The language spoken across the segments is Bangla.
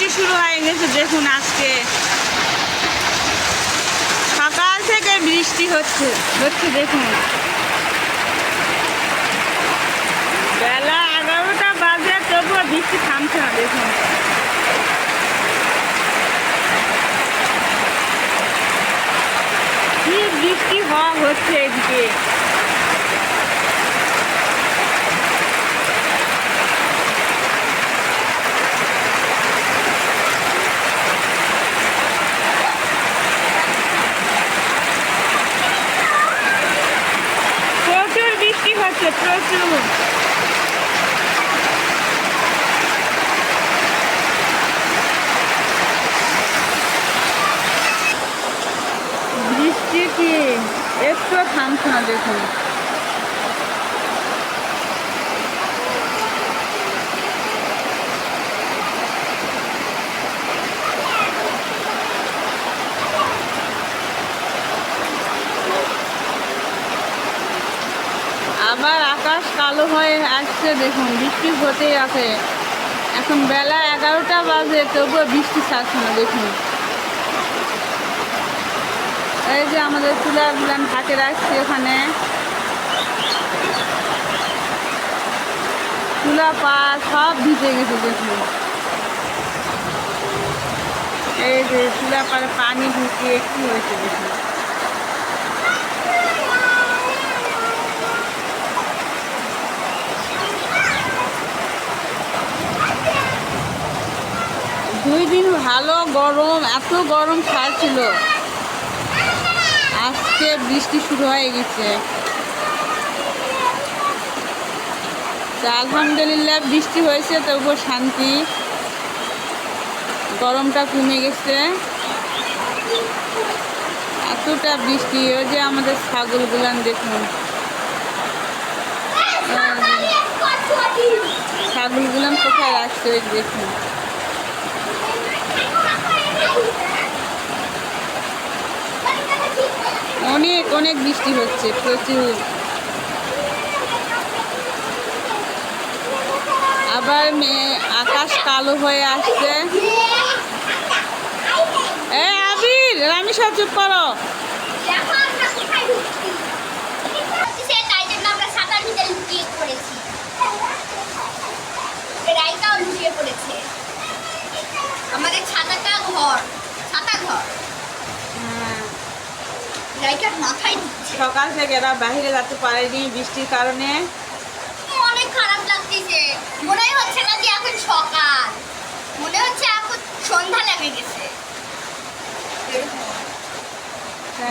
বৃষ্টি শুরু হয়ে গেছে দেখুন। আজকে সকাল থেকে বৃষ্টি হচ্ছে দেখুন। বেলা 11টা বাজে তবুও বৃষ্টি থামছে না দেখুন। কি বৃষ্টি হচ্ছে এদিকে। প্রচুর বৃষ্টি হচ্ছে, প্রচুর। বৃষ্টি কি একটু থামছে না দেখুন। আবার আকাশ কালো হয়ে আসছে দেখুন। বৃষ্টি হতেই আছে। এখন বেলা 11টা বাজে তবুও বৃষ্টি ছাড়ছে না দেখুন। এই যে আমাদের চুলাগুলো ঢাকে রাখছি ওখানে। চুলা পা সব ভিজে গেছে দেখুন। এই যে চুলা পাড়ে পানি ঢুকিয়ে কি হয়েছে দেখুন। দুই দিন ভালো গরম, এত গরম ছাড়ছিল। আজকে বৃষ্টি শুরু হয়ে গেছে। আলহামদুলিল্লাহ বৃষ্টি হয়েছে তবুও শান্তি। গরমটা কমে গেছে। এতটা বৃষ্টি। ওই যে আমাদের ছাগলগুলান দেখুন। ছাগলগুলান কোথায় রাখছে ওই দেখুন। অনেক অনেক বৃষ্টি হচ্ছে, প্রচুর। আবার আকাশ কালো হয়ে আসছে। আবির, আমি সব চুপ করো। আমাদের ছাতাটা ঘর, ছাতা ঘর। সকাল থেকে এরা বাহিরে যেতে পারেনি বৃষ্টির কারণে। অনেক খারাপ লাগতেছে। মনে হচ্ছে না যে এখন সকাল, মনে হচ্ছে এখন সন্ধ্যা লেগে গেছে।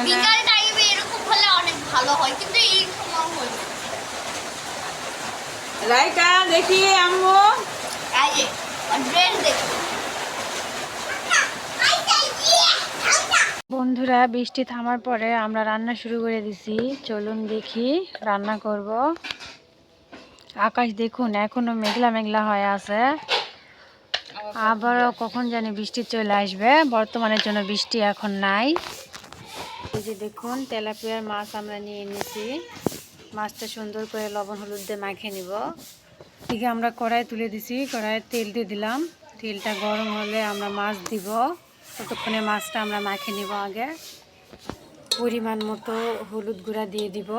বিকাল টাইমে এরকম হলে অনেক ভালো হয়, কিন্তু এই সময় হয়েছে। রাইকা দেখি আম্মু, এই যে ড্রেস দেখো। বন্ধুরা, বৃষ্টি থামার পরে আমরা রান্না শুরু করে দিছি। চলুন দেখি রান্না করব। আকাশ দেখুন এখনো মেঘলা মেঘলা হয়ে আছে। আবারও কখন জানি বৃষ্টি চলে আসবে। বর্তমানের জন্য বৃষ্টি এখন নাই। এই যে দেখুন তেলাপিয়ার মাছ আমরা নিয়ে এনেছি। মাছটা সুন্দর করে লবণ হলুদ দিয়ে মাখিয়ে নিব। এদিকে আমরা কড়াই তুলে দিছি। কড়াইয়ে তেল দিয়ে দিলাম। তেলটা গরম হলে আমরা মাছ দিব। ততক্ষণে মাছটা আমরা মাখিয়ে নিব। আগে পরিমাণ মতো হলুদ গুঁড়া দিয়ে দিব,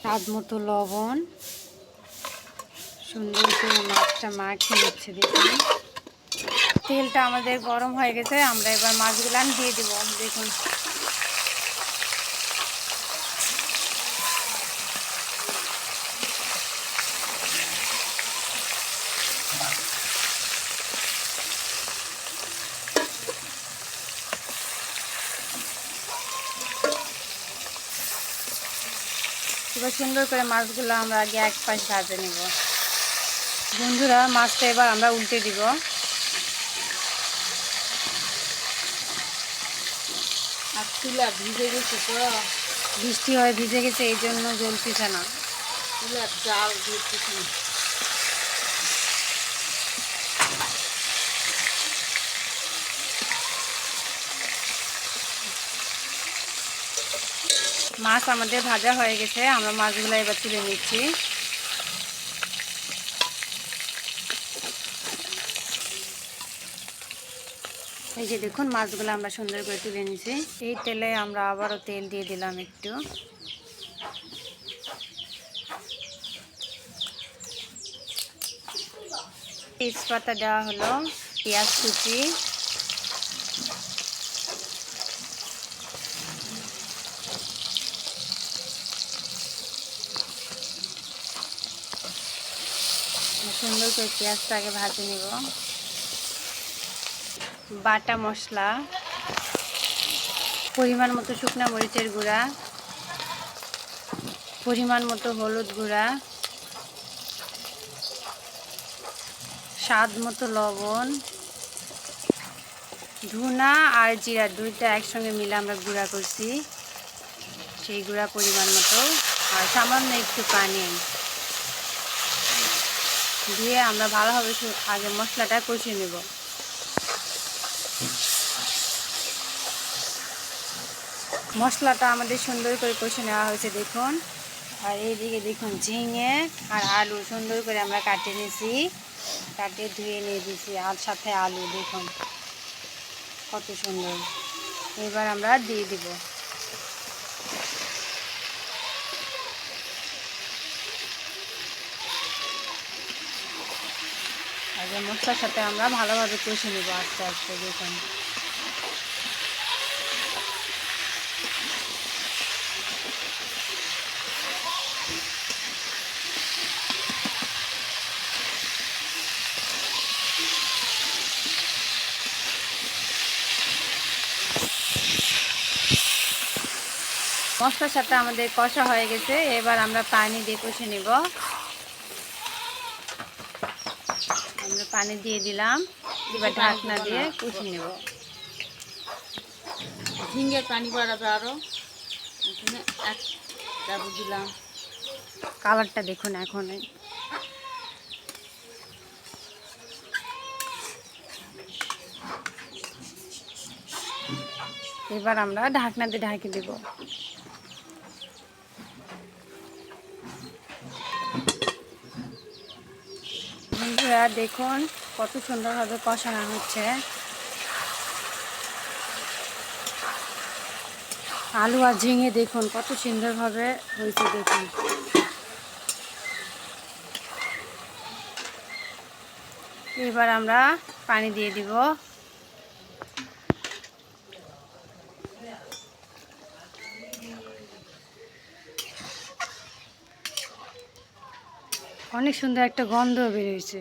স্বাদ মতো লবণ। সুন্দর করে মাছটা মাখিয়ে নিচ্ছে। দেখুন তেলটা আমাদের গরম হয়ে গেছে। আমরা এবার মাছগুলো দিয়ে দিব। দেখুন এবার সুন্দর করে মাছগুলো আমরা আগে এক পাশ ভাজে নেব। বন্ধুরা, মাছটা এবার আমরা উল্টে দিব। আর চুলা ভিজে গেছে তো, বৃষ্টি হয়ে ভিজে গেছে, এই জন্য জ্বলতেছে না। চুলার জাল দিতেছে না। মাছ আমাদের ভাজা হয়ে গেছে। আমরা মাছগুলো এবার তুলে নিচ্ছি। এই যে দেখুন মাছগুলো আমরা সুন্দর করে তুলে নিয়েছি। এই তেলে আমরা আবারও তেল দিয়ে দিলাম একটু। তেজপাতা দেওয়া হলো, পেঁয়াজ কুচি, সুন্দর করে পেঁয়াজটাকে ভাজে নেব। বাটা মশলা, পরিমাণ মতো শুকনা মরিচের গুঁড়া, পরিমাণ মতো হলুদ গুঁড়া, স্বাদ মতো লবণ, ধুনা আর জিরা দুইটা একসঙ্গে মিলে আমরা গুঁড়া করছি, সেই গুঁড়া পরিমাণ মতো, আর সামান্য একটু পানি দিয়ে আমরা ভালোভাবে আগে মশলাটা কষিয়ে নেব। মশলাটা আমাদের সুন্দর করে কষে নেওয়া হয়েছে দেখুন। আর এইদিকে দেখুন ঝিঙে আর আলু সুন্দর করে আমরা কাটিয়ে নিয়েছি, কাটিয়ে ধুয়ে নিয়ে দিয়েছি, আর সাথে আলু দেখুন কত সুন্দর। এবার আমরা দিয়ে দিব। আগে মশলার সাথে আমরা ভালোভাবে কষে নেব আস্তে আস্তে দেখুন। মশলার সাথে আমাদের কষা হয়ে গেছে, এবার আমরা পানি দিয়ে কষে নেব। আমরা পানি দিয়ে দিলাম, এবার ঢাকনা দিয়ে কষে নেব। ঝিঙ্গের পানি বাড়াবে আরও, এখানে এক ডাবু দিলাম। কালারটা দেখুন এখন। এবার আমরা ঢাকনা দিয়ে ঢাকি দেব। বন্ধুরা দেখুন কত সুন্দরভাবে কষানো হচ্ছে। আলু আর ঝিঙে দেখুন কত সুন্দরভাবে হয়েছে দেখুন। এবার আমরা পানি দিয়ে দিব। অনেক সুন্দর একটা গন্ধ বেরিয়েছে।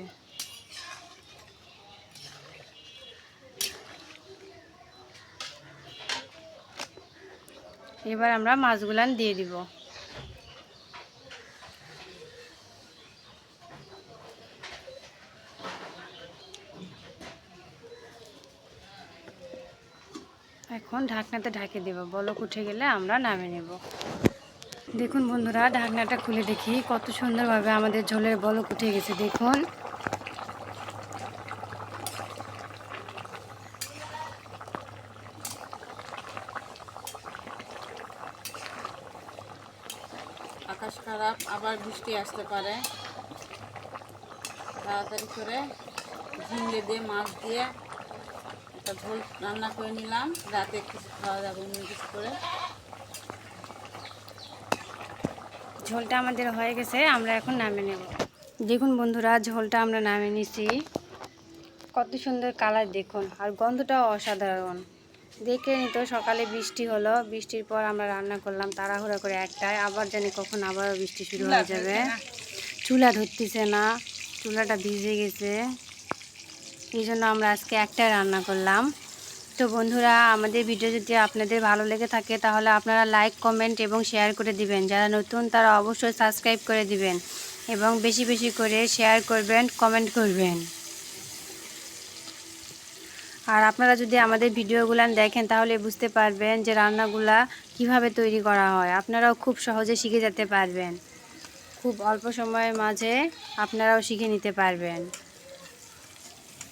এবার আমরা মাছগুলান দিয়ে দিব। এখন ঢাকনাতে ঢাকে দেব, বলক উঠে গেলে আমরা নামিয়ে নেব। দেখুন বন্ধুরা ঢাকনাটা খুলে দেখি কত সুন্দরভাবে আমাদের ঝোলের বলক উঠে গেছে দেখুন। আকাশ খারাপ, আবার বৃষ্টি আসতে পারে, তাড়াতাড়ি করে ঝিঙ্গে দিয়ে মাছ দিয়ে একটা ঝোল রান্না করে নিলাম, রাতে কিছু খাওয়া যাবে অন্য কিছু করে। ঝোলটা আমাদের হয়ে গেছে, আমরা এখন নামিয়ে নেব। দেখুন বন্ধুরা ঝোলটা আমরা নামিয়ে নিছি, কত সুন্দর কালার দেখুন, আর গন্ধটাও অসাধারণ। দেখে নিত সকালে বৃষ্টি হলো, বৃষ্টির পর আমরা রান্না করলাম তাড়াহুড়া করে একটাই, আবার জানি কখন আবারও বৃষ্টি শুরু হয়ে যাবে। চুলা ধরতেছে না, চুলাটা ভিজে গেছে, এই জন্য আমরা আজকে একটাই রান্না করলাম। তো বন্ধুরা আমাদের ভিডিও যদি আপনাদের ভালো লেগে থাকে তাহলে আপনারা লাইক কমেন্ট এবং শেয়ার করে দিবেন, যারা নতুন তারা অবশ্যই সাবস্ক্রাইব করে দিবেন এবং বেশি বেশি করে শেয়ার করবেন, কমেন্ট করবেন। আর আপনারা যদি আমাদের ভিডিওগুলো দেখেন তাহলে বুঝতে পারবেন যে রান্নাগুলা কিভাবে তৈরি করা হয়, আপনারাও খুব সহজে শিখে যেতে পারবেন, খুব অল্প সময়ের মাঝে আপনারাও শিখে নিতে পারবেন।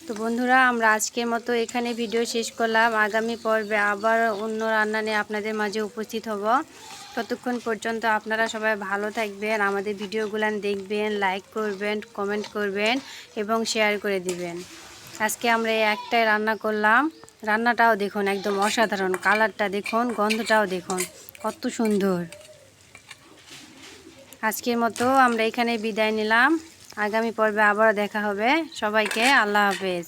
তো বন্ধুরা আমরা আজকের মতো এখানে ভিডিও শেষ করলাম, আগামী পর্বে আবার অন্য রান্না নিয়ে আপনাদের মাঝে উপস্থিত হব। ততক্ষণ পর্যন্ত আপনারা সবাই ভালো থাকবেন, আমাদের ভিডিওগুলো দেখবেন, লাইক করবেন, কমেন্ট করবেন এবং শেয়ার করে দিবেন। আজকে আমরা এই একটাই রান্না করলাম, রান্নাটাও দেখুন একদম অসাধারণ, কালারটা দেখুন, গন্ধটাও দেখুন কত সুন্দর। আজকের মতো আমরা এখানে বিদায় নিলাম। আগামী পর্বে আবার দেখা হবে। সবাইকে আল্লাহ হাফেজ।